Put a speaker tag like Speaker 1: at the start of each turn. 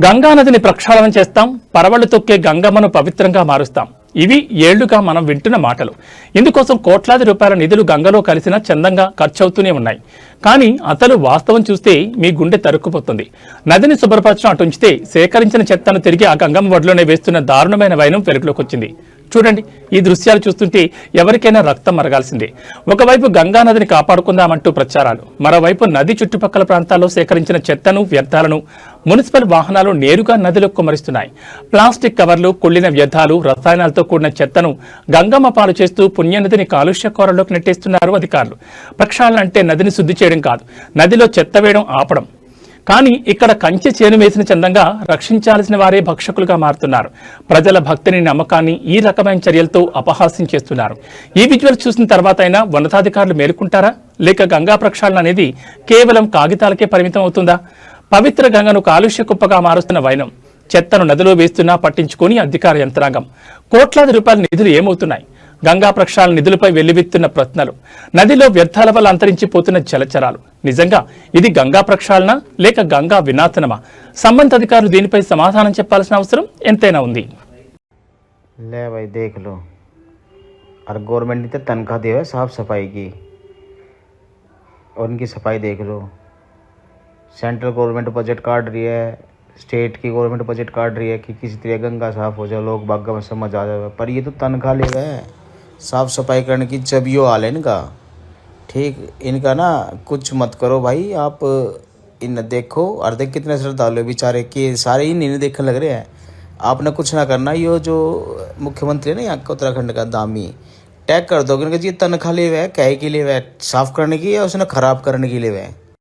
Speaker 1: గంగానదిని ప్రక్షాళన చేస్తాం, పరవళ్లు తొక్కే గంగమ్మను పవిత్రంగా మారుస్తాం. ఇవి ఏళ్లుగా మనం వింటున్న మాటలు. ఇందుకోసం కోట్లాది రూపాయల నిధులు గంగలో కలిసినా చందంగా ఖర్చవుతూనే ఉన్నాయి. కానీ అసలు వాస్తవం చూస్తే మీ గుండె తరుక్కుపోతుంది. నదిని శుభ్రపరచడం అటుంచితే సేకరించిన చెత్తను తిరిగి ఆ గంగమ్మ ఒడిలోనే వేస్తున్న దారుణమైన వైనం వెలుగులోకి వచ్చింది. చూడండి, ఈ దృశ్యాలు చూస్తుంటే ఎవరికైనా రక్తం మరగాల్సిందే. ఒకవైపు గంగా నదిని కాపాడుకుందామంటూ ప్రచారాలు, మరోవైపు నది చుట్టుపక్కల ప్రాంతాల్లో సేకరించిన చెత్తను, వ్యర్థాలను మున్సిపల్ వాహనాలు నేరుగా నదిలో కుమ్మరిస్తున్నాయి. ప్లాస్టిక్ కవర్లు, కుళ్లిన వ్యర్థాలు, రసాయనాలతో కూడిన చెత్తను గంగమ్మ పాలు చేస్తూ పుణ్యనదిని కాలుష్య కోరలోకి నెట్టేస్తున్నారు అధికారులు. ప్రక్షాళన అంటే నదిని శుద్ధి చేయడం కాదు, నదిలో చెత్త వేయడం ఆపడం. కానీ ఇక్కడ కంచె చేను వేసిన చందంగా రక్షించాల్సిన వారే భక్షకులుగా మారుతున్నారు. ప్రజల భక్తిని, నమ్మకాన్ని ఈ రకమైన చర్యలతో అపహాస్యం చేస్తున్నారు. ఈ విజువల్స్ చూసిన తర్వాత అయినా ఉన్నతాధికారులు మేలుకుంటారా, లేక గంగా ప్రక్షాళన అనేది కేవలం కాగితాలకే పరిమితం అవుతుందా? పవిత్ర గంగను కాలుష్య కుప్పగా మారుస్తున్న వైనం, చెత్తను నదిలో వేస్తున్నా పట్టించుకొని అధికార యంత్రాంగం. కోట్లాది రూపాయల నిధులు ఏమవుతున్నాయి? గంగా ప్రక్షాళన నిధులపై వెల్లువెత్తున్న ప్రశ్నలు, నదిలో వ్యర్థాల వల్ల అంతరించిపోతున్న జలచరాలు. నిజంగా ఇది గంగా ప్రక్షాళన లేక గంగా వినాశనమా? సంబంధిత అధికారులు దీనిపై సమాధానం చెప్పాల్సిన అవసరం ఎంతైనా ఉంది.
Speaker 2: ले भाई देख लो, और गवर्नमेंट ने तो तनख्वाह दी है साफ सफाई की, और उनकी सफाई देख लो। सेंट्रल गवर्नमेंट बजट काट रही है, स्टेट की गवर्नमेंट बजट काट रही है कि किसी तरह गंगा साफ हो जाए, लोग बाग में समझ आ जाए। पर ये तो तनख्वाह ले गए, साफ सफाई करने की जब यो हाल है इनका। ठीक, इनका ना कुछ मत करो भाई आप। इन देखो और देख कितने श्रद्धालु बेचारे कि सारे ही नहीं देखने लग रहे हैं। आपने कुछ ना करना, यो जो मुख्यमंत्री है ना यहाँ का उत्तराखंड का दामी, टैग कर दो क्योंकि जी तनख्वाह ले हुए है, कहे के लिए हुए साफ करने की या उसने खराब करने के लिए हुए।